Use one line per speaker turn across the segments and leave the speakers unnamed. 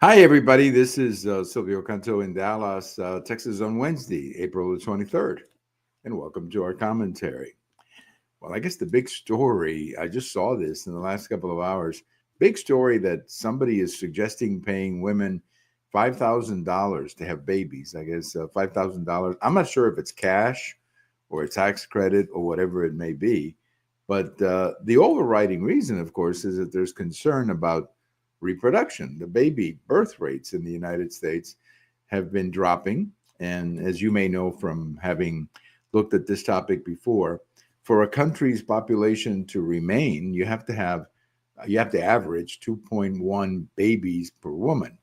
Hi, everybody. This is Silvio Canto in Dallas, Texas on Wednesday, April the 23rd. And welcome to our commentary. Well, I guess the big story, I just saw this in the last couple of hours. Big story that somebody is suggesting paying women $5,000 to have babies. I guess $5,000. I'm not sure if it's cash or a tax credit or whatever it may be. But the overriding reason, of course, is that there's concern about reproduction. The baby birth rates in the United States have been dropping. And as you may know from having looked at this topic before, for a country's population to remain, you have to average 2.1 babies per woman.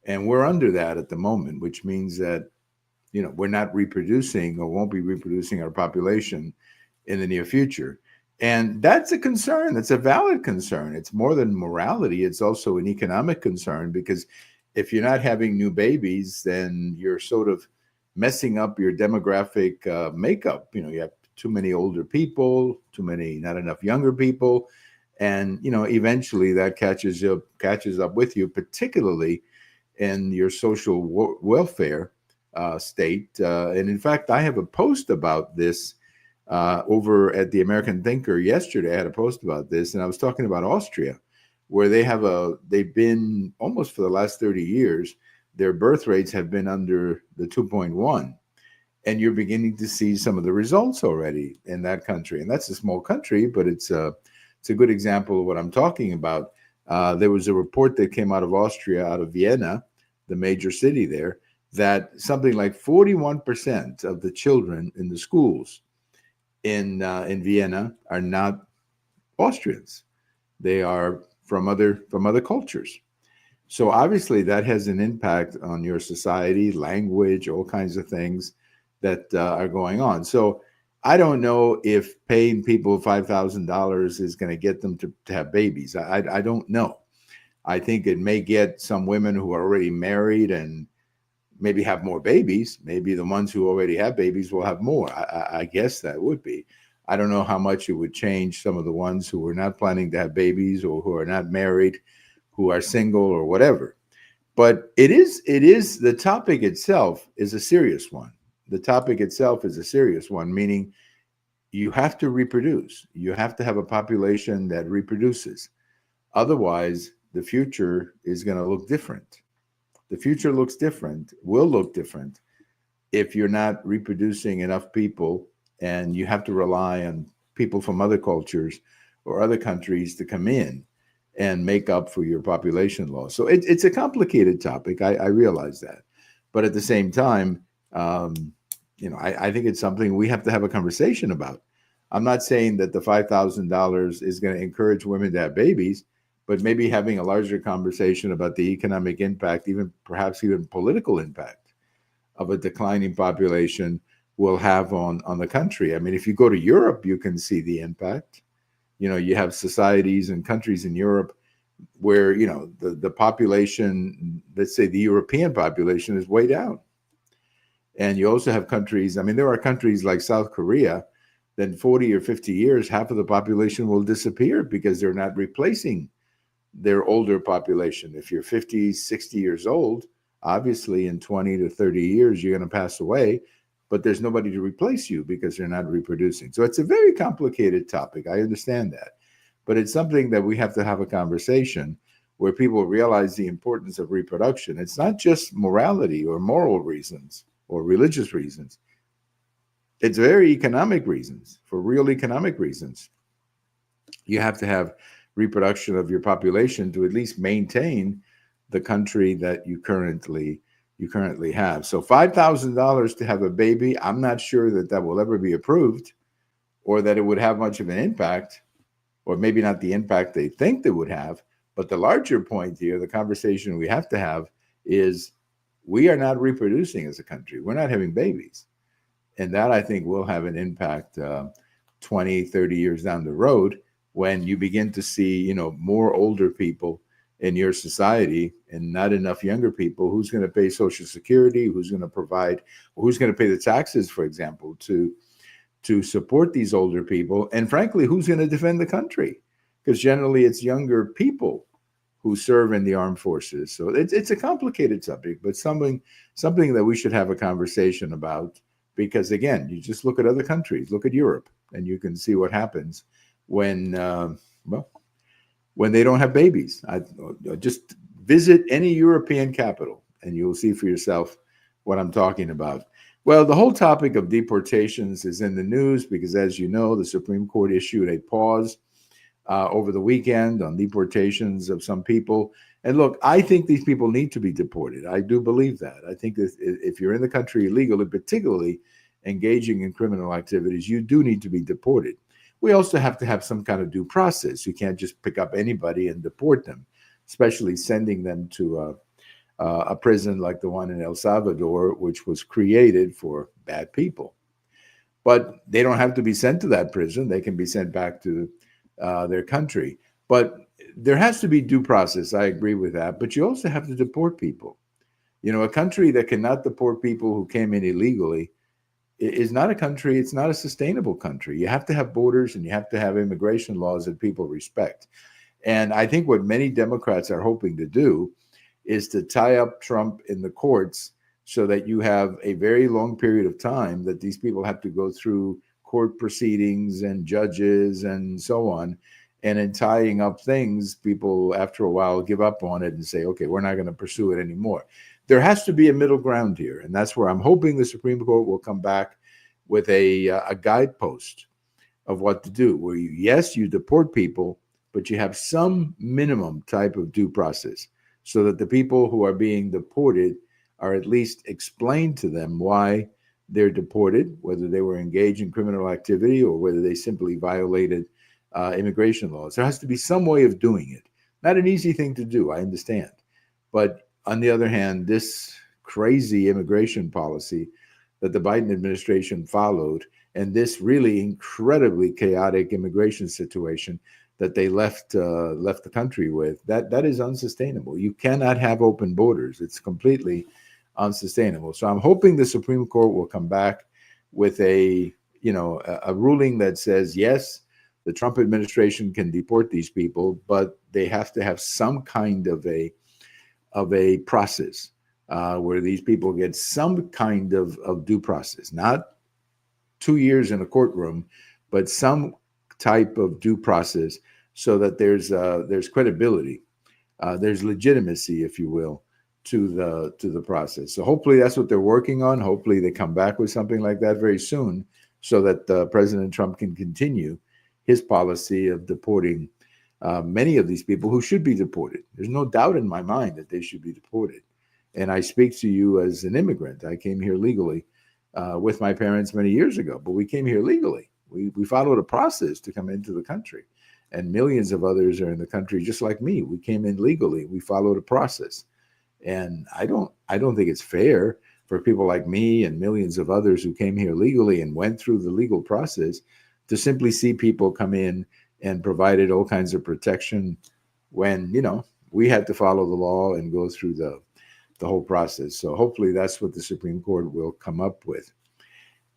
And we're under that at the moment, which means that we're not reproducing or won't be reproducing our population in the near future. And that's a concern. That's a valid concern. It's more than morality. It's also an economic concern because if you're not having new babies, then you're sort of messing up your demographic makeup. You have too many older people, not enough younger people. And, eventually that catches up with you, particularly in your social welfare state. And in fact, I have a post about this over at the American Thinker yesterday. I had a post about this, and I was talking about Austria, where they've been almost for the last 30 years, their birth rates have been under the 2.1. And you're beginning to see some of the results already in that country. And that's a small country, but it's a good example of what I'm talking about. There was a report that came out of Austria, out of Vienna, the major city there, that something like 41% of the children in the schools in Vienna are not Austrians. They are from other cultures. So obviously that has an impact on your society, language, all kinds of things that are going on. So I don't know if paying people $5,000 is going to get them to have babies. I don't know. I think it may get some women who are already married and maybe have more babies. Maybe the ones who already have babies will have more. I guess that would be. I don't know how much it would change some of the ones who are not planning to have babies or who are not married, who are single or whatever. But it is the topic itself is a serious one. The topic itself is a serious one, meaning you have to reproduce. You have to have a population that reproduces. Otherwise, the future is going to look different. The future will look different if you're not reproducing enough people and you have to rely on people from other cultures or other countries to come in and make up for your population loss. So it's a complicated topic. I realize that. But at the same time, I think it's something we have to have a conversation about. I'm not saying that the $5,000 is going to encourage women to have babies, but maybe having a larger conversation about the economic impact, perhaps even political impact of a declining population will have on the country. I mean, if you go to Europe, you can see the impact. You have societies and countries in Europe where, the population, let's say the European population is way down. And you also have countries, I mean, there are countries like South Korea, then 40 or 50 years, half of the population will disappear because they're not replacing their older population. If you're 50, 60 years old, obviously in 20 to 30 years, you're going to pass away, but there's nobody to replace you because they're not reproducing. So it's a very complicated topic. I understand that. But it's something that we have to have a conversation where people realize the importance of reproduction. It's not just morality or moral reasons or religious reasons. It's very economic reasons, for real economic reasons. You have to have reproduction of your population to at least maintain the country that you currently have. So $5,000 to have a baby, I'm not sure that will ever be approved or that it would have much of an impact, or maybe not the impact they think they would have. But the larger point here, the conversation we have to have is we are not reproducing as a country. We're not having babies. And that, I think, will have an impact 20, 30 years down the road when you begin to see, more older people in your society and not enough younger people. Who's going to pay Social Security? Who's going to provide? Who's going to pay the taxes, for example, to support these older people? And frankly, who's going to defend the country? Because generally it's younger people who serve in the armed forces. So it's a complicated subject, but something that we should have a conversation about, because again, you just look at other countries, look at Europe, and you can see what happens when well, when they don't have babies. I just visit any European capital and you'll see for yourself what I'm talking about. Well, the whole topic of deportations is in the news because, as you know, the Supreme Court issued a pause over the weekend on deportations of some people. And look, I think these people need to be deported. I do believe that. I think that if you're in the country illegally, particularly engaging in criminal activities, you do need to be deported. We also have to have some kind of due process. You can't just pick up anybody and deport them, especially sending them to a prison like the one in El Salvador, which was created for bad people. But they don't have to be sent to that prison. They can be sent back to their country. But there has to be due process. I agree with that. But you also have to deport people. You know, a country that cannot deport people who came in illegally is not a country. It's not a sustainable country. You have to have borders and you have to have immigration laws that people respect. And I think what many Democrats are hoping to do is to tie up Trump in the courts so that you have a very long period of time that these people have to go through court proceedings and judges and so on. And in tying up things, people after a while give up on it and say, okay, we're not going to pursue it anymore. There has to be a middle ground here. And that's where I'm hoping the Supreme Court will come back with a guidepost of what to do, where you deport people, but you have some minimum type of due process so that the people who are being deported are at least explained to them why they're deported, whether they were engaged in criminal activity or whether they simply violated immigration laws. There has to be some way of doing it. Not an easy thing to do, I understand. But on the other hand, this crazy immigration policy that the Biden administration followed and this really incredibly chaotic immigration situation that they left the country with, that is unsustainable. You cannot have open borders. It's completely unsustainable. So I'm hoping the Supreme Court will come back with a ruling that says, yes, the Trump administration can deport these people, but they have to have some kind of a process where these people get some kind of due process, not 2 years in a courtroom, but some type of due process so that there's credibility, there's legitimacy, if you will, to the process. So hopefully that's what they're working on. Hopefully they come back with something like that very soon so that President Trump can continue his policy of deporting many of these people who should be deported. There's no doubt in my mind that they should be deported. And I speak to you as an immigrant. I came here legally with my parents many years ago, but we came here legally. We followed a process to come into the country. And millions of others are in the country just like me. We came in legally. We followed a process. And I don't think it's fair for people like me and millions of others who came here legally and went through the legal process to simply see people come in and provided all kinds of protection when, we had to follow the law and go through the whole process. So hopefully that's what the Supreme Court will come up with.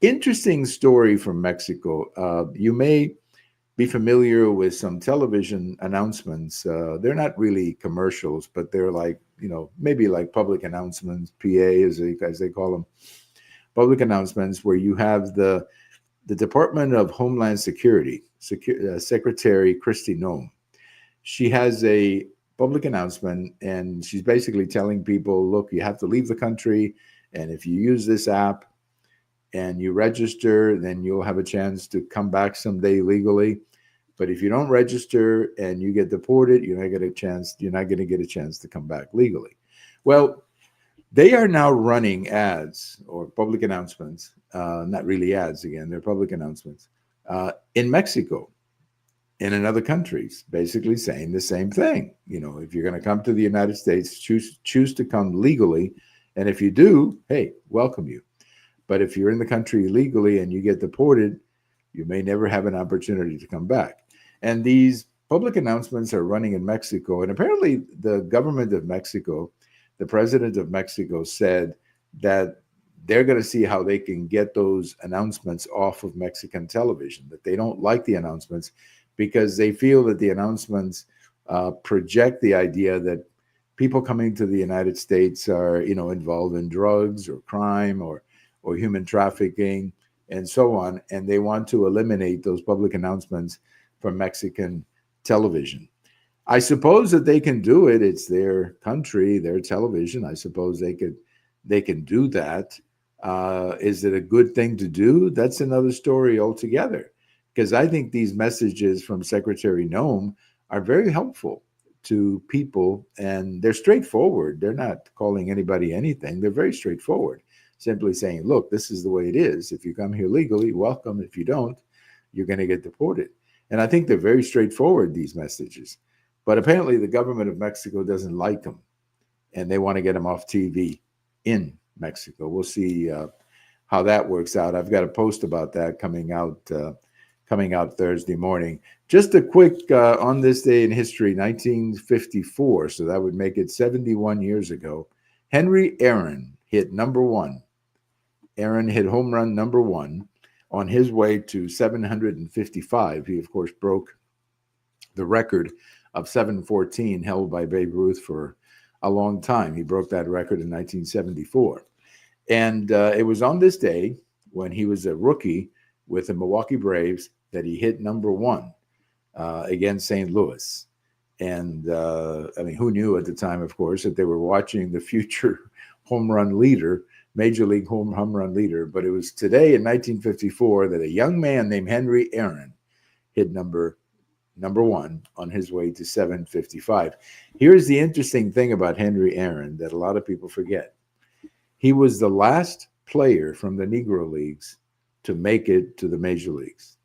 Interesting story from Mexico. You may be familiar with some television announcements. They're not really commercials, but they're like, maybe like public announcements, PA as they call them, public announcements where you have the Department of Homeland Security, Secretary Kristi Noem. She has a public announcement and she's basically telling people, look, you have to leave the country. And if you use this app and you register, then you'll have a chance to come back someday legally. But if you don't register and you get deported, you're not going to get a chance to come back legally. Well, they are now running ads or public announcements, not really ads again, they're public announcements, in Mexico and in other countries, basically saying the same thing. If you're going to come to the United States, choose to come legally. And if you do, hey, welcome you. But if you're in the country illegally and you get deported, you may never have an opportunity to come back. And these public announcements are running in Mexico. And apparently the government of Mexico, the president of Mexico said that they're going to see how they can get those announcements off of Mexican television, that they don't like the announcements because they feel that the announcements project the idea that people coming to the United States are, involved in drugs or crime or human trafficking and so on, and they want to eliminate those public announcements from Mexican television. I suppose that they can do it. It's their country, their television. I suppose they can do that. Is it a good thing to do? That's another story altogether. Because I think these messages from Secretary Nome are very helpful to people, and they're straightforward. They're not calling anybody anything. They're very straightforward, simply saying, "Look, this is the way it is. If you come here legally, welcome. If you don't, you're going to get deported." And I think they're very straightforward, these messages. But apparently, the government of Mexico doesn't like them, and they want to get them off TV in Mexico. We'll see how that works out. I've got a post about that coming out Thursday morning. Just a quick on this day in history, 1954. So that would make it 71 years ago. Henry Aaron hit number one. Aaron hit home run number one on his way to 755. He, of course, broke the record of 714 held by Babe Ruth for a long time. He broke that record in 1974. And it was on this day when he was a rookie with the Milwaukee Braves that he hit number one against St. Louis. And who knew at the time, of course, that they were watching the future home run leader, Major League home run leader. But it was today in 1954 that a young man named Henry Aaron hit number one on his way to 755. Here's the interesting thing about Henry Aaron that a lot of people forget. He was the last player from the Negro Leagues to make it to the major leagues.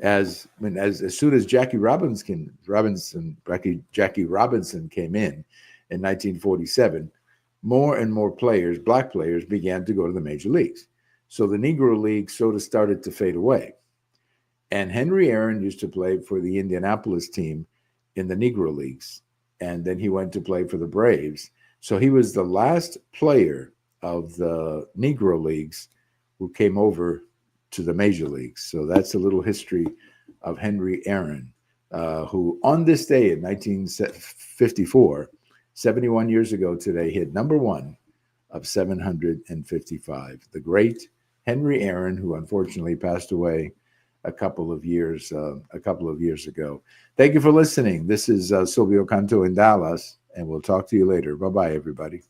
As soon as Jackie Robinson came in 1947, more and more players, black players, began to go to the major leagues. So the Negro League sort of started to fade away. And Henry Aaron used to play for the Indianapolis team in the Negro Leagues. And then he went to play for the Braves. So he was the last player of the Negro Leagues who came over to the major leagues. So that's a little history of Henry Aaron, who on this day in 1954, 71 years ago today, hit number one of 755. The great Henry Aaron, who unfortunately passed away a couple of years ago. Thank you for listening. This is Silvio Canto in Dallas, and we'll talk to you later. Bye-bye, everybody.